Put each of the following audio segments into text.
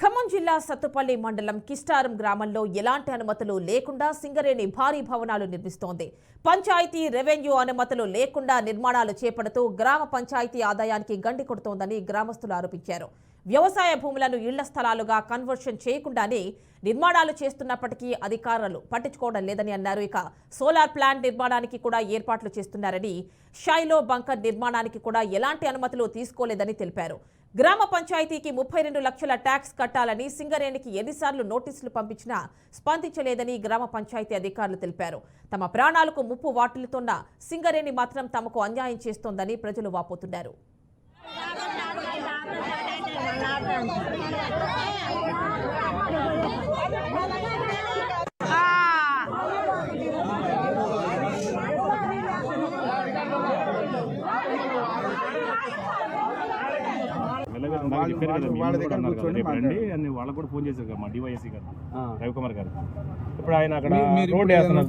ఖమ్మం జిల్లా సత్తుపల్లి మండలం కిస్టారం గ్రామంలో ఎలాంటి అనుమతులు లేకుండా సింగరేణి భారీ భవనాలు నిర్మిస్తోంది. పంచాయతీ రెవెన్యూ అనుమతులు లేకుండా నిర్మాణాలు చేపడుతూ గ్రామ పంచాయతీ ఆదాయానికి గండి కొడుతోందని గ్రామస్తులు ఆరోపించారు. వ్యవసాయ భూములను ఇళ్ల స్థలాలుగా కన్వర్షన్ చేయకుండానే నిర్మాణాలు చేస్తున్నప్పటికీ అధికారులు పట్టించుకోవడం లేదని అన్నారు. ఇక సోలార్ ప్లాంట్ నిర్మాణానికి కూడా ఏర్పాట్లు చేస్తున్నారని, షైలో బంకర్ నిర్మాణానికి కూడా ఎలాంటి అనుమతులు తీసుకోలేదని తెలిపారు. గ్రామ పంచాయతీకి 32 లక్షల ట్యాక్స్ కట్టాలని సింగరేణికి ఎన్నిసార్లు నోటీసులు పంపించినా స్పందించలేదని గ్రామ పంచాయతీ అధికారులు తెలిపారు. తమ ప్రాణాలకు ముప్పు వాటిల్లుతున్న సింగరేణి మాత్రం తమకు అన్యాయం చేస్తోందని ప్రజలు వాపోతున్నారు. వాళ్ళకు కూడా ఫోన్ చేశారు కదా మా డివైఎస్సీ గారు రవికుమార్ గారు. ఇప్పుడు ఆయన అక్కడ రోడ్ వేస్తున్నారు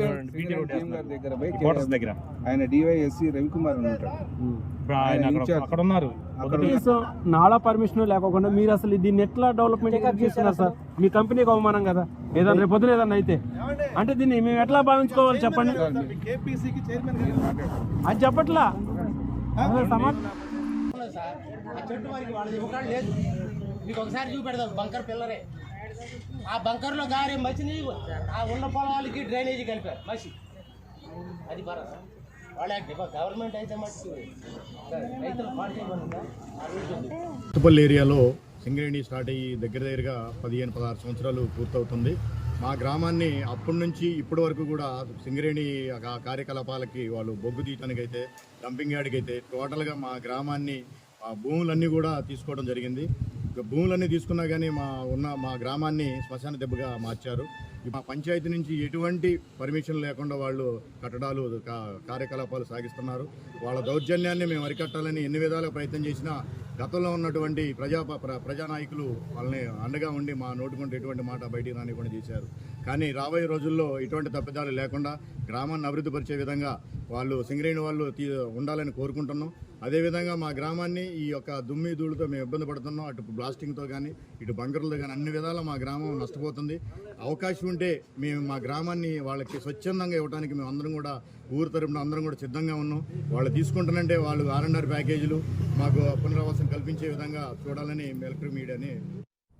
దగ్గర, ఆయన డివైఎస్సీ రవికుమార్ ఉంటాడు. ఇప్పుడు ఆయన అక్కడ ఉన్నారు. నాలా పర్మిషన్ లేకుండా మీరు అసలు దీన్ని ఎట్లా డెవలప్మెంట్ చేస్తున్నారు సార్? మీ కంపెనీకి అవమానం కదా. ఏదైనా రేపు పొద్దున ఏదన్నా అయితే అంటే దీన్ని మేము ఎట్లా భావించుకోవాలి చెప్పండి. అది చెప్పట్లా చెట్టు వారికి వాళ్ళది ఒకటి లేదు. మీకు ఒకసారి చూపెడతాం బంకర్ పిల్లరే. ఆ బంకర్లో గారే మసిని ఆ ఉన్న పొలాలకి డ్రైనేజీ కలిపారు మసి. అది పర్వాలేదు వాళ్ళ గవర్నమెంట్ అయితే మట్టి రైతులు పాటు చేయమని. సత్తుపల్లి ఏరియాలో సింగరేణి స్టార్ట్ అయ్యి దగ్గరగా 15-16 సంవత్సరాలు పూర్తవుతుంది. మా గ్రామాన్ని అప్పటి నుంచి ఇప్పటి వరకు కూడా సింగరేణి కార్యకలాపాలకి వాళ్ళు బొగ్గు తీయటానికి అయితే, డంపింగ్ యార్డ్కి అయితే టోటల్గా మా గ్రామాన్ని భూములన్నీ కూడా తీసుకోవడం జరిగింది. భూములన్నీ తీసుకున్నా కానీ మా గ్రామాన్ని శ్మశాన దెబ్బగా మార్చారు. మా పంచాయతీ నుంచి ఎటువంటి పర్మిషన్ లేకుండా వాళ్ళు కట్టడాలు కార్యకలాపాలు సాగిస్తున్నారు. వాళ్ళ దౌర్జన్యాన్ని మేము అరికట్టాలని ఎన్ని విధాలుగా ప్రయత్నం చేసినా గతంలో ఉన్నటువంటి ప్రజానాయకులు వాళ్ళని అండగా ఉండి మా నోటుకుంటే ఎటువంటి మాట బయటికి రానివ్వకుండా చేశారు. కానీ రాబోయే రోజుల్లో ఇటువంటి తప్పిదాలు లేకుండా గ్రామాన్ని అభివృద్ధి పరిచే విధంగా వాళ్ళు సింగరేణి వాళ్ళు ఉండాలని కోరుకుంటున్నాం. అదేవిధంగా మా గ్రామాన్ని ఈ యొక్క దుమ్మి ధూళితో మేము ఇబ్బంది పడుతున్నాం. అటు బ్లాస్టింగ్తో కానీ ఇటు బంకర్లతో కానీ అన్ని విధాలా మా గ్రామం నష్టపోతుంది. అవకాశం ఉంటే మేము మా గ్రామాన్ని వాళ్ళకి స్వచ్ఛందంగా ఇవ్వడానికి మేము అందరం కూడా ఊరు తరపున అందరం కూడా సిద్ధంగా ఉన్నాం. వాళ్ళు తీసుకుంటానంటే వాళ్ళు R&R ప్యాకేజీలు మాకు పునరావాసం కల్పించే విధంగా చూడాలని ఎలక్ట్రిక్ మీడియాని